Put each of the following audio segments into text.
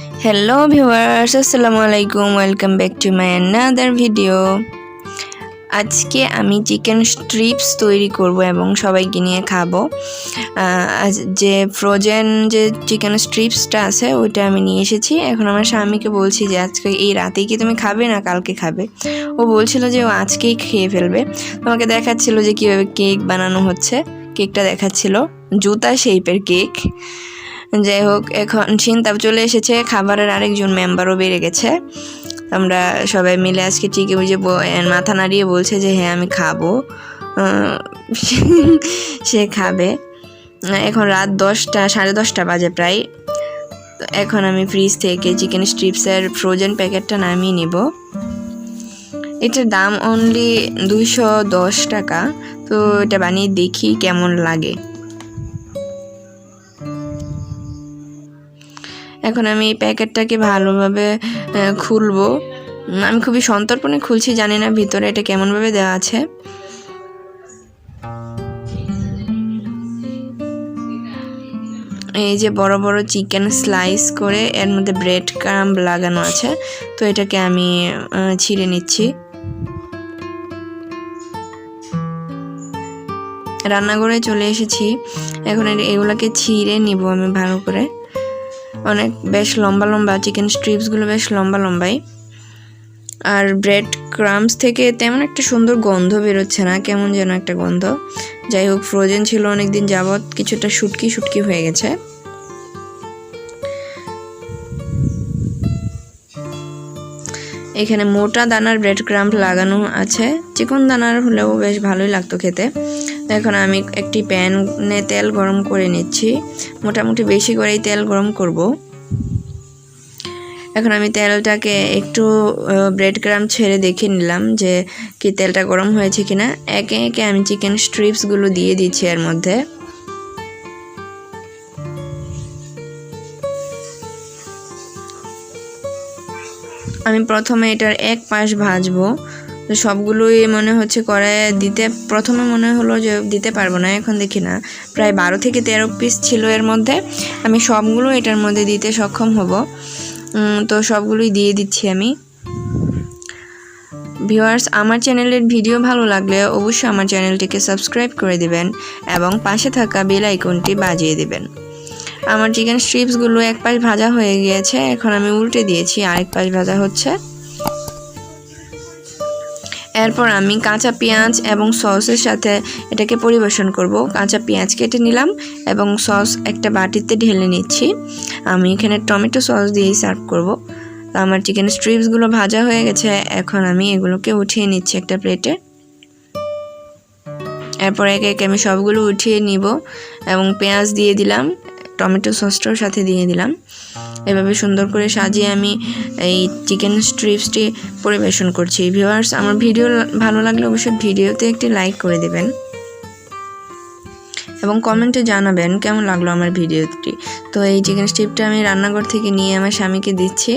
Hello viewers, আসসালামু আলাইকুম, welcome back to my another video. আজকে আমি চিকেন স্ট্রিপস তৈরি করব এবং সবাইকে নিয়ে খাবো। যে ফ্রোজেন যে চিকেন স্ট্রিপসটা আছে ওইটা আমি নিয়ে এসেছি। এখন আমার স্বামীকে বলছি যে আজকে এই রাতেই কি তুমি খাবে না কালকে খাবে। ও বলছিল যে ও আজকেই খেয়ে ফেলবে। আমাকে দেখাচ্ছিল যে কীভাবে কেক বানানো হচ্ছে। কেকটা দেখাচ্ছিল জুতা শেপের কেক। যাই হোক, এখন চিন্তা চলে এসেছে, খাবারের আরেকজন মেম্বারও বেড়ে গেছে। আমরা সবাই মিলে আজকে ঠিকই বুঝে মাথা নাড়িয়ে বলছে যে হ্যাঁ আমি খাবো, সে খাবে। এখন রাত 10টা, 10:30 বাজে প্রায়। এখন আমি ফ্রিজ থেকে চিকেন স্ট্রিপসের ফ্রোজেন প্যাকেটটা নামিয়ে নিব। এটার দাম অনলি 210 টাকা। তো এটা বানিয়ে দেখি কেমন লাগে। এখন আমি এই প্যাকেটটাকে ভালোভাবে খুলবো। আমি খুবই সন্তর্পণে খুলছি, জানি না ভিতরে এটা কেমনভাবে দেওয়া আছে। এই যে বড় বড় চিকেন স্লাইস করে এর মধ্যে ব্রেড ক্রাম্ব লাগানো আছে। তো এটাকে আমি ছিঁড়ে নিচ্ছি। রান্নাঘরে চলে এসেছি। এখন এগুলোকে ছিঁড়ে নিব আমি ভালো করে। অনেক বেশ লম্বা লম্বা চিকেন স্ট্রিপসগুলো, বেশ লম্বা লম্বাই। আর ব্রেড ক্রাম্বস থেকে তেমন একটা সুন্দর গন্ধ বেরোচ্ছে না, কেমন যেন একটা গন্ধ। যাই হোক, ফ্রোজেন ছিল অনেক দিন যাবৎ, কিছুটা শুটকি শুটকি হয়ে গেছে। এখানে মোটা দানার ব্রেড ক্রাম্ব লাগানো আছে, চিকন দানার হলেও বেশ ভালোই লাগতো খেতে। এখন আমি একটি প্যানে তেল গরম করে নিচ্ছি, মোটামুটি বেশি করেই তেল গরম করব। এখন আমি তেলটাকে একটু ব্রেড ক্রাম্ব ছেড়ে দেখে নিলাম যে কি তেলটা গরম হয়েছে কিনা। একে একে আমি চিকেন স্ট্রিপসগুলো দিয়ে দিচ্ছি এর মধ্যে। আমি প্রথমে এটার এক পাশ ভাজবো। তো সবগুলোই মনে হচ্ছে কড়াইয়ে দিতে, প্রথমে মনে হলো যে দিতে পারবো না, এখন দেখি না প্রায় 12 থেকে 13 পিস ছিল এর মধ্যে। আমি সবগুলো এটার মধ্যে দিতে সক্ষম হব। তো সবগুলোই দিয়ে দিচ্ছি আমি। ভিউয়ার্স, আমার চ্যানেলের ভিডিও ভালো লাগলে অবশ্যই আমার চ্যানেলটিকে সাবস্ক্রাইব করে দিবেন এবং পাশে থাকা বেল আইকনটি বাজিয়ে দিবেন। আমার চিকেন স্ট্রিপসগুলো এক পাশ ভাজা হয়ে গিয়েছে। এখন আমি উল্টে দিয়েছি, আরেক পাশ ভাজা হচ্ছে। এরপর আমি কাঁচা পেঁয়াজ এবং সসের সাথে এটাকে পরিবেশন করব। কাঁচা পেঁয়াজ কেটে নিলাম এবং সস একটা বাটিতে ঢেলে নিচ্ছি। আমি এখানে টমেটো সস দিয়েই সার্ভ করব। আমার চিকেন স্ট্রিপসগুলো ভাজা হয়ে গেছে। এখন আমি এগুলোকে উঠিয়ে নিচ্ছি একটা প্লেটে। এরপর একে একে আমি সবগুলো উঠিয়ে নিব এবং পেঁয়াজ দিয়ে দিলাম, টমেটো সসটার সাথে দিয়ে দিলাম। এভাবে সুন্দর করে সাজিয়ে আমি এই চিকেন স্ট্রিপসটি পরিবেশন করছি। ভিউয়ার্স, আমার ভিডিও ভালো লাগলে অবশ্যই ভিডিওতে একটি লাইক করে দেবেন এবং কমেন্টে জানাবেন কেমন লাগলো আমার ভিডিওটি। তো এই চিকেন স্ট্রিপটা আমি রান্নাঘর থেকে নিয়ে আমার স্বামীকে দিচ্ছি।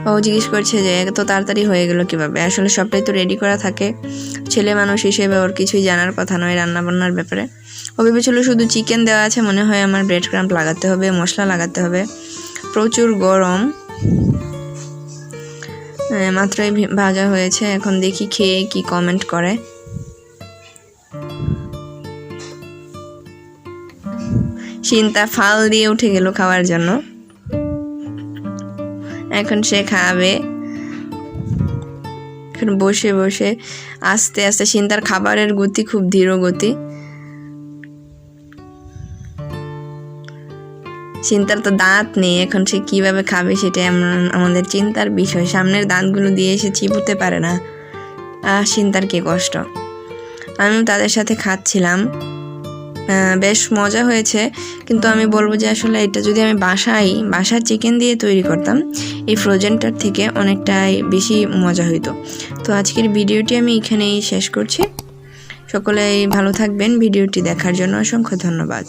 ও জিজ্ঞেস করছে যে এত তাড়াতাড়ি হয়ে গেল কীভাবে। আসলে সবটাই তো রেডি করা থাকে। ছেলে মানুষ হিসেবে ওর কিছুই জানার কথা নয় রান্নাবান্নার ব্যাপারে। ও ভেবেছিল শুধু চিকেন দেওয়া আছে, মনে হয় আমার ব্রেড ক্রাম্ব লাগাতে হবে, মশলা লাগাতে হবে। প্রচুর গরম, মাত্রই ভাজা হয়েছে। এখন দেখি খেয়ে কি কমেন্ট করে। চিন্তা ফাল দিয়ে উঠে গেল খাওয়ার জন্য। এখন সে খাবে। এখন বসে বসে আস্তে আস্তে, চিন্তার খাবারের গতি খুব ধীর গতি। চিন্তার তো দাঁত নেই, এখন সে কিভাবে খাবে সেটাই আমাদের চিন্তার বিষয়। সামনের দাঁতগুলো দিয়ে সে চিবোতে পারে না। চিন্তার কি কষ্ট। আমি তাদের সাথে খাচ্ছিলাম, বেশ মজা হয়েছে। কিন্তু আমি বলবো যে আসলে এটা যদি আমি বাসার চিকেন দিয়ে তৈরি করতাম, এই ফ্রোজেনটার থেকে অনেকটাই বেশি মজা হইতো। তো আজকের ভিডিওটি আমি এখানেই শেষ করছি। সকলেই ভালো থাকবেন। ভিডিওটি দেখার জন্য অসংখ্য ধন্যবাদ।